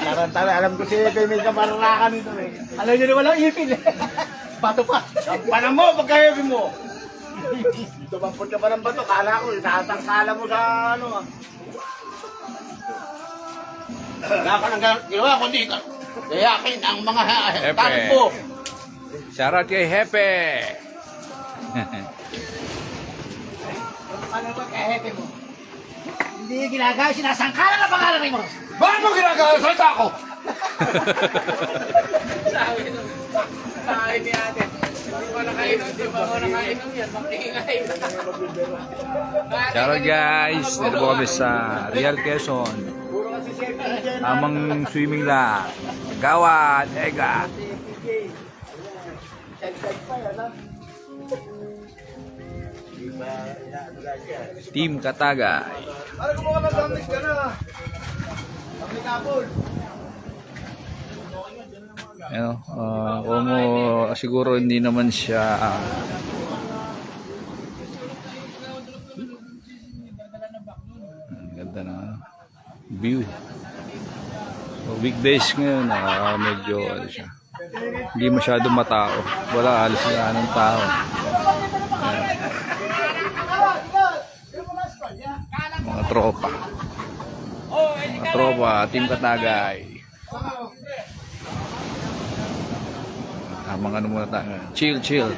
Tarantara, alam ko si Epe may kamararakan nito eh. Alam nyo na walang ipin eh. Bato pa. Kampanan mo, pagka-heavy mo. Tumampot ka pa ng bato, kala ko, itatangkala mo sa ano ah. Wala ka nang ginawa, kundi ka. Gayakin ang mga tarik mo. Shoutout kay Hepe. Ano ba kahepe mo? Hindi ginagawa, sinasangkalan na pangalan mo. Bakit mo ginagawa? Salita ako! Sabi ni ate. Hindi mo nakainom yan. Makingay. Shoutout guys. Dito po kami sa Real Quezon. Amang swimming lang. Gawad, Ega. Team Katagay. Ano kung mga nag-gamit ka na? Gamit kapol. Ano, siguro hindi naman siya ang ganda na view. Weekdays ngayon, medyo ano siya. Hindi masyado matao. Wala halos na ng tao. Ayan. Mga tropa. Mga tropa, Team Katagay. Mga ano muna tayo. Chill.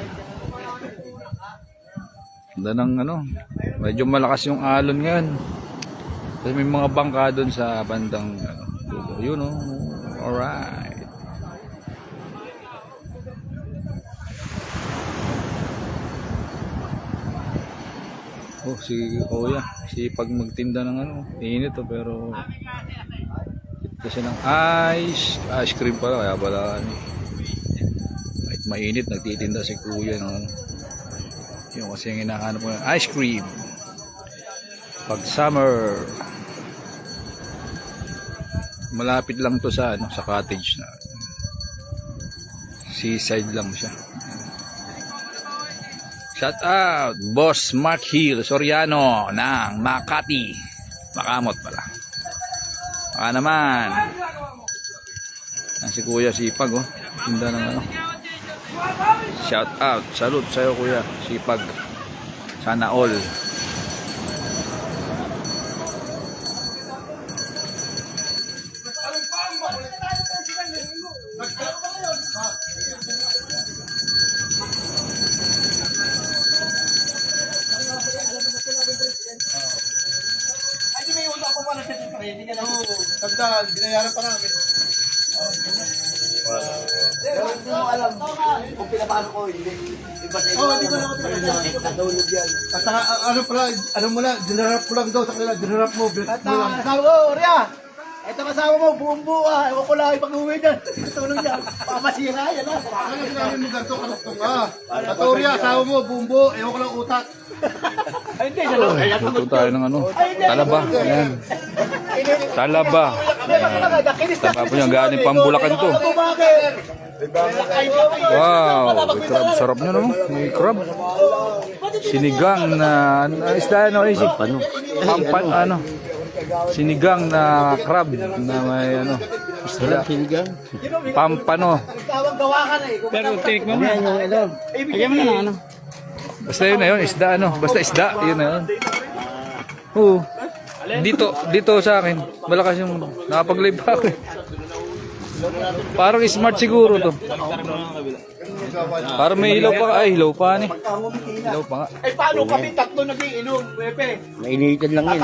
Ganda ng ano. Medyo malakas yung alon ngayon. Kasi may mga bangka doon sa bandang dulo. Yun o. Alright. Oh, si Kuya. Sipag magtinda ng ano. Init o pero ito siya ng ice cream pala. Kaya pala ano. Kahit mainit, nagtitinda si Kuya ng ano. Yung kasi yung hinahanap mo yung ice cream. Pag summer. Malapit lang to sa ano, sa cottage na. Seaside lang siya. Shout out Boss Mark Hill Soriano ng Makati. Makamot pala. Baka naman. Ang si Kuya sipag oh. Tinda ng ano. Shout out. Salute sa'yo Kuya. Sipag. Sana all. Ay, may ulo ako pala sa titray. Hindi ka na. Tagdaan, binayaran pa namin. Hindi mo alam kung pinapasok ko, hindi. Iba sa Oo, hindi ko naman talaga. Nadulog yan. At saka, ano pala, ano mo na, dinarap ko lang daw sa kanila, dinarap mo, bilat At mo lang. kasama ko, Ria! Ito kasama mo, buong buo ah. Ewan ko lang ipag-uwi dyan. Tulong dyan. Pamasira yan ah. Ano sinabi mo ganito, kanastong ka? Katorya, asawa mo, bumbo, ewan ko lang utak. Ay, hindi. Siya lang. Luto tayo ng ano. Talaba. Ayan. Talaba. Taba po niya. Galing pambulakan to. Wow. May crab. Sarap nyo no? May crab. Sinigang na isda ano. Pampan ano. Sinigang na crab na may ano. Isda. Pampano. Nagtawag-gawa ka na eh. Pero tinik mo na yung ilo. Lagyan mo na ng ano. Basta yun na yun. Isda ano. Basta isda. Yun na yun. Oo. Dito sa akin. Malakas yung nakapag-live pa ako eh. Parang smart siguro to. Parang may ilaw pa. Ay, ilaw pa ni. Ilaw pa nga. Ay, paano kami tatlo nag-iinom, Pepe? Mainitan lang yun.